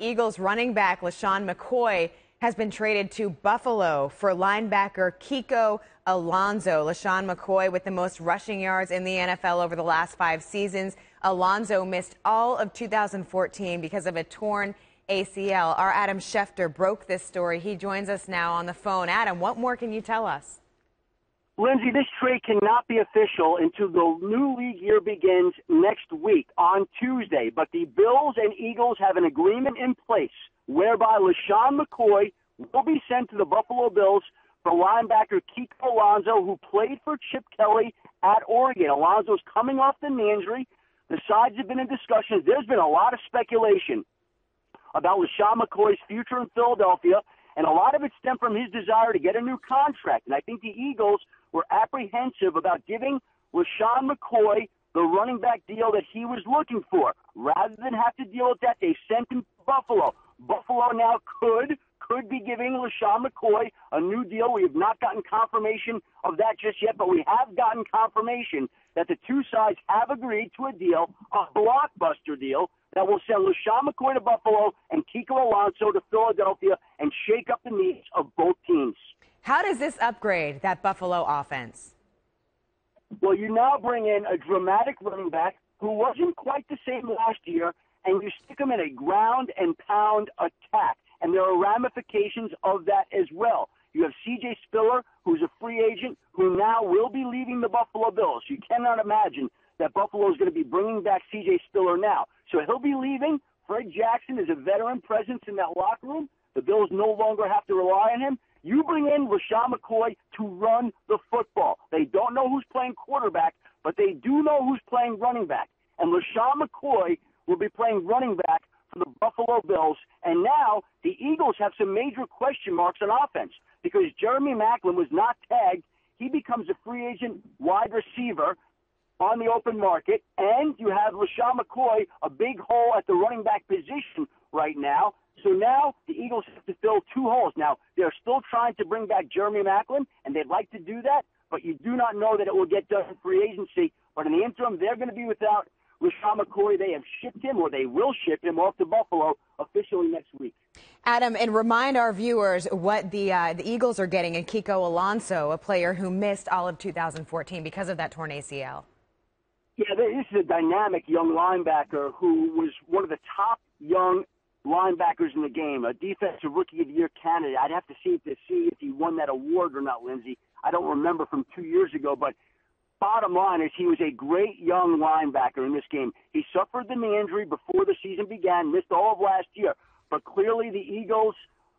Eagles running back LeSean McCoy has been traded to Buffalo for linebacker Kiko Alonso. LeSean McCoy with the most rushing yards in the NFL over the last 5 seasons. Alonso missed all of 2014 because of a torn ACL. Our Adam Schefter broke this story. He joins us now on the phone. Adam, what more can you tell us? Lindsay, this trade cannot be official until the new league year begins next week on Tuesday. But the Bills and Eagles have an agreement in place whereby LeSean McCoy will be sent to the Buffalo Bills for linebacker Kiko Alonso, who played for Chip Kelly at Oregon. Alonso's coming off the knee injury. The sides have been in discussions. There's been a lot of speculation about LeSean McCoy's future in Philadelphia, and a lot of it stemmed from his desire to get a new contract. And I think the Eagles were apprehensive about giving LeSean McCoy the running back deal that he was looking for. Rather than have to deal with that, they sent him to Buffalo. Buffalo now could be giving LeSean McCoy a new deal. We have not gotten confirmation of that just yet, but we have gotten confirmation that the two sides have agreed to a deal, a blockbuster deal, that will send LeSean McCoy to Buffalo and Kiko Alonso to Philadelphia and shake up the needs of both teams. How does this upgrade that Buffalo offense? Well, you now bring in a dramatic running back who wasn't quite the same last year, and you stick him in a ground and pound attack. And there are ramifications of that as well. You have C.J. Spiller, who's a free agent, who now will be leaving the Buffalo Bills. You cannot imagine that Buffalo is going to be bringing back C.J. Spiller now. So he'll be leaving. Fred Jackson is a veteran presence in that locker room. The Bills no longer have to rely on him. You bring in LeSean McCoy to run the football. They don't know who's playing quarterback, but they do know who's playing running back. And LeSean McCoy will be playing running back for the Buffalo Bills. And now the Eagles have some major question marks on offense because Jeremy Maclin was not tagged. He becomes a free agent wide receiver on the open market. And you have LeSean McCoy, a big hole at the running back position right now. So now the Eagles have to fill 2 holes. Now, they're still trying to bring back Jeremy Maclin, and they'd like to do that, but you do not know that it will get done in free agency. But in the interim, they're going to be without LeSean McCoy. They have shipped him, or they will ship him off to Buffalo officially next week. Adam, and remind our viewers what the Eagles are getting in Kiko Alonso, a player who missed all of 2014 because of that torn ACL. Yeah, this is a dynamic young linebacker who was one of the top young linebackers in the game, a defensive rookie of the year candidate. I'd have to see if he won that award or not, Lindsay. I don't remember from 2 years ago, but bottom line is he was a great young linebacker in this game. He suffered the knee injury before the season began, missed all of last year, but clearly the Eagles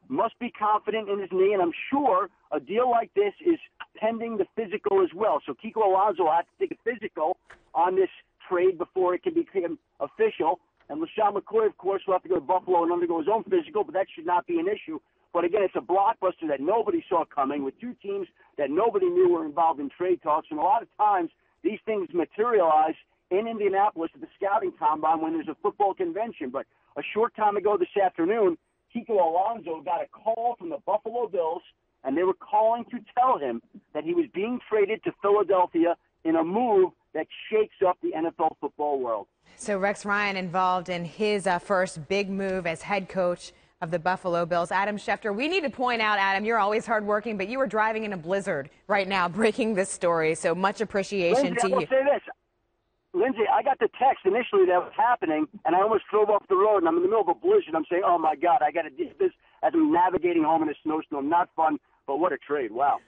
must be confident in his knee, and I'm sure a deal like this is pending the physical as well. So Kiko Alonso will have to take a physical on this trade before it can become official. And LeSean McCoy, of course, will have to go to Buffalo and undergo his own physical, but that should not be an issue. But again, it's a blockbuster that nobody saw coming with 2 teams that nobody knew were involved in trade talks. And a lot of times these things materialize in Indianapolis at the scouting combine when there's a football convention. But a short time ago this afternoon, Kiko Alonso got a call from the Buffalo Bills, and they were calling to tell him that he was being traded to Philadelphia in a move that shakes up the NFL football world. So Rex Ryan involved in his first big move as head coach of the Buffalo Bills. Adam Schefter, we need to point out, Adam, you're always hardworking, but you were driving in a blizzard right now breaking this story, so much appreciation Lindsay, to you. I will say this. Lindsay, I got the text initially that was happening, and I almost drove off the road, and I'm in the middle of a blizzard. I'm saying, oh, my God, I got to do this as I'm navigating home in a snowstorm. Not fun, but what a trade. Wow.